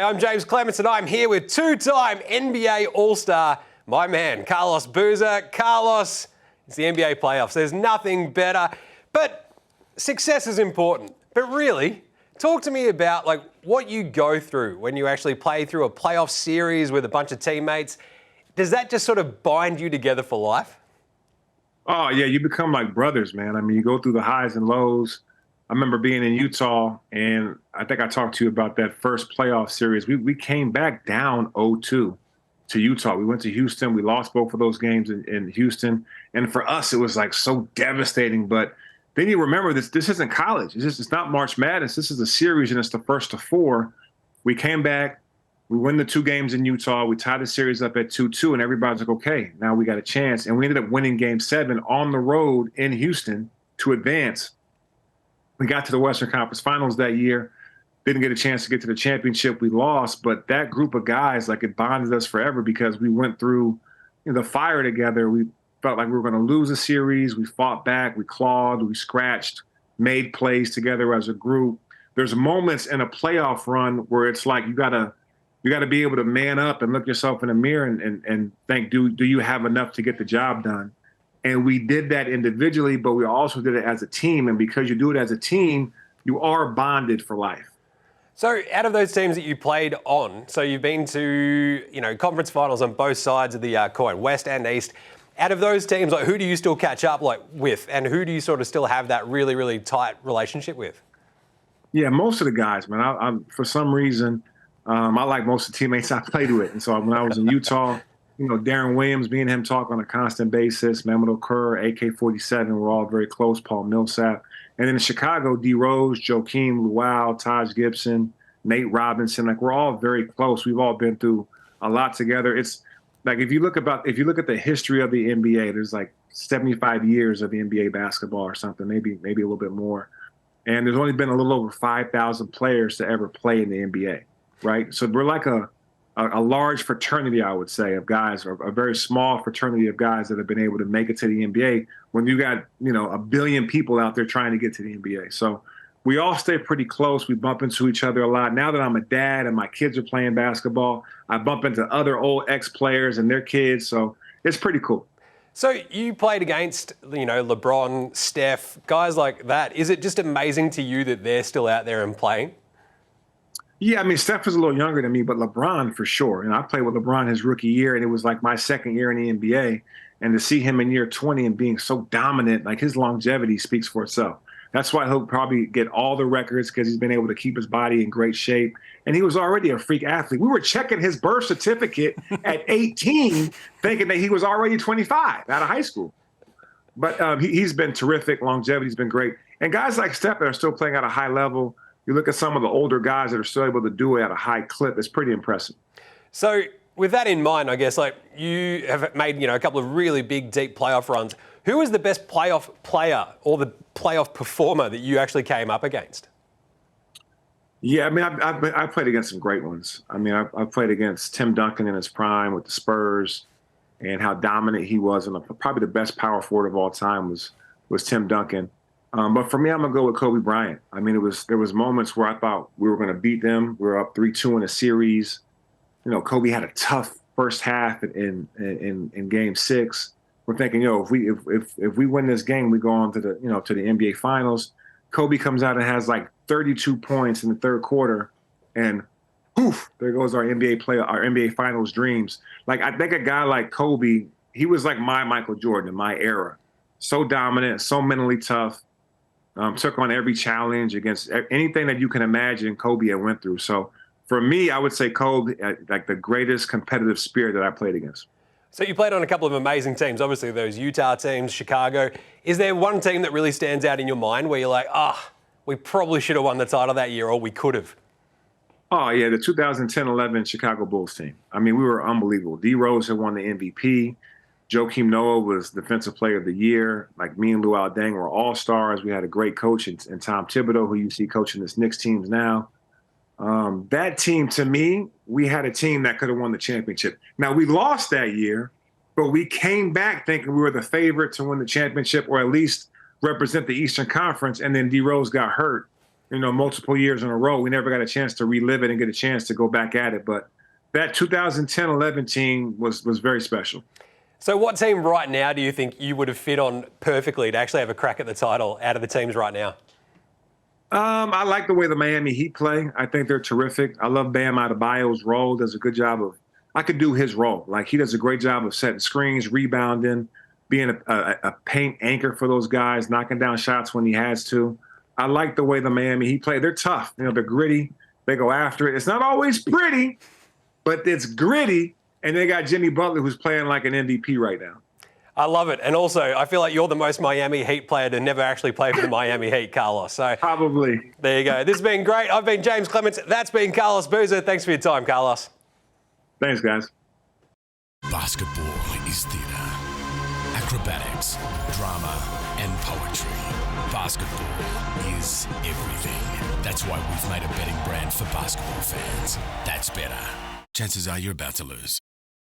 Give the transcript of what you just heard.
I'm James Clements and I'm here with two-time NBA All-Star, my man, Carlos Boozer. Carlos, it's the NBA playoffs. There's nothing better, but success is important. But really, talk to me about what you go through when you actually play through a playoff series with a bunch of teammates. Does that just sort of bind you together for life? Oh, yeah, you become like brothers, man. I mean, you go through the highs and lows. I remember being in Utah, and I think I talked to you about that first playoff series. We came back down 0-2 to Utah. We went to Houston. We lost both of those games in Houston. And for us, it was like so devastating. But then you remember this isn't college. It's not March Madness. This is a series, and it's the first of four. We came back. We win the two games in Utah. We tied the series up at 2-2, and everybody's like, okay, now we got a chance. And we ended up winning Game 7 on the road in Houston to advance. We got to the Western Conference Finals that year. Didn't get a chance to get to the championship. We lost, but that group of guys, it bonded us forever because we went through the fire together. We felt like we were going to lose a series. We fought back. We clawed. We scratched, made plays together as a group. There's moments in a playoff run where it's like you got to be able to man up and look yourself in the mirror and think, do you have enough to get the job done? And we did that individually, but we also did it as a team. And because you do it as a team, you are bonded for life. So out of those teams that you played on, so you've been to, conference finals on both sides of the coin, West and East. Out of those teams, who do you still catch up with, and who do you sort of still have that really, really tight relationship with? Yeah, most of the guys, man. I'm for some reason, I like most of the teammates I played with. And so when I was in Utah, Darren Williams, me and him talk on a constant basis. Mehmet Okur, AK-47, we're all very close. Paul Millsap. And then in Chicago, D. Rose, Joakim Luau, Taj Gibson, Nate Robinson. We're all very close. We've all been through a lot together. It's if you look at the history of the NBA, there's 75 years of the NBA basketball or something, maybe a little bit more. And there's only been a little over 5,000 players to ever play in the NBA, right? So we're like a large fraternity, I would say, of guys, or a very small fraternity of guys that have been able to make it to the NBA when you got, a billion people out there trying to get to the NBA. So we all stay pretty close. We bump into each other a lot. Now that I'm a dad and my kids are playing basketball, I bump into other old ex-players and their kids. So it's pretty cool. So you played against, LeBron, Steph, guys like that. Is it just amazing to you that they're still out there and playing? Yeah, I mean, Steph is a little younger than me, but LeBron for sure. And I played with LeBron his rookie year, and it was my second year in the NBA. And to see him in year 20 and being so dominant, his longevity speaks for itself. That's why he'll probably get all the records because he's been able to keep his body in great shape. And he was already a freak athlete. We were checking his birth certificate at 18, thinking that he was already 25 out of high school. But he's been terrific. Longevity's been great. And guys like Steph that are still playing at a high level, you look at some of the older guys that are still able to do it at a high clip, it's pretty impressive. So with that in mind, I guess, you have made, a couple of really big, deep playoff runs. Who was the best playoff player or the playoff performer that you actually came up against? Yeah, I mean, I played against some great ones. I mean, I played against Tim Duncan in his prime with the Spurs and how dominant he was. And probably the best power forward of all time was Tim Duncan. But for me, I'm going to go with Kobe Bryant. I mean, there was moments where I thought we were going to beat them. We were up 3-2 in a series. Kobe had a tough first half in Game 6. We're thinking, if we win this game, we go on to the NBA Finals. Kobe comes out and has 32 points in the third quarter, and poof, there goes our NBA Finals dreams. I think a guy like Kobe, he was like my Michael Jordan in my era. So dominant, so mentally tough. Took on every challenge against anything that you can imagine Kobe had went through. So for me, I would say Kobe, the greatest competitive spirit that I played against. So you played on a couple of amazing teams, obviously those Utah teams, Chicago. Is there one team that really stands out in your mind where you're like, we probably should have won the title that year, or we could have? Oh, yeah, the 2010-11 Chicago Bulls team. I mean, we were unbelievable. D. Rose had won the MVP. Joakim Noah was Defensive Player of the Year. Me and Luau Deng were all-stars. We had a great coach in Tom Thibodeau, who you see coaching this Knicks teams now. That team, to me, we had a team that could have won the championship. Now, we lost that year, but we came back thinking we were the favorite to win the championship or at least represent the Eastern Conference, and then D. Rose got hurt. multiple years in a row. We never got a chance to relive it and get a chance to go back at it. But that 2010-11 team was very special. So what team right now do you think you would have fit on perfectly to actually have a crack at the title out of the teams right now? I like the way the Miami Heat play. I think they're terrific. I love Bam Adebayo's role. Does a good job of, I could do his role. Like, he does a great job of setting screens, rebounding, being a paint anchor for those guys, knocking down shots when he has to. I like the way the Miami Heat play. They're tough. They're gritty. They go after it. It's not always pretty, but it's gritty. And they got Jimmy Butler, who's playing like an MVP right now. I love it. And also, I feel like you're the most Miami Heat player to never actually play for the Miami Heat, Carlos. So probably. There you go. This has been great. I've been James Clements. That's been Carlos Boozer. Thanks for your time, Carlos. Thanks, guys. Basketball is theatre, acrobatics, drama, and poetry. Basketball is everything. That's why we've made a betting brand for basketball fans. That's better. Chances are you're about to lose.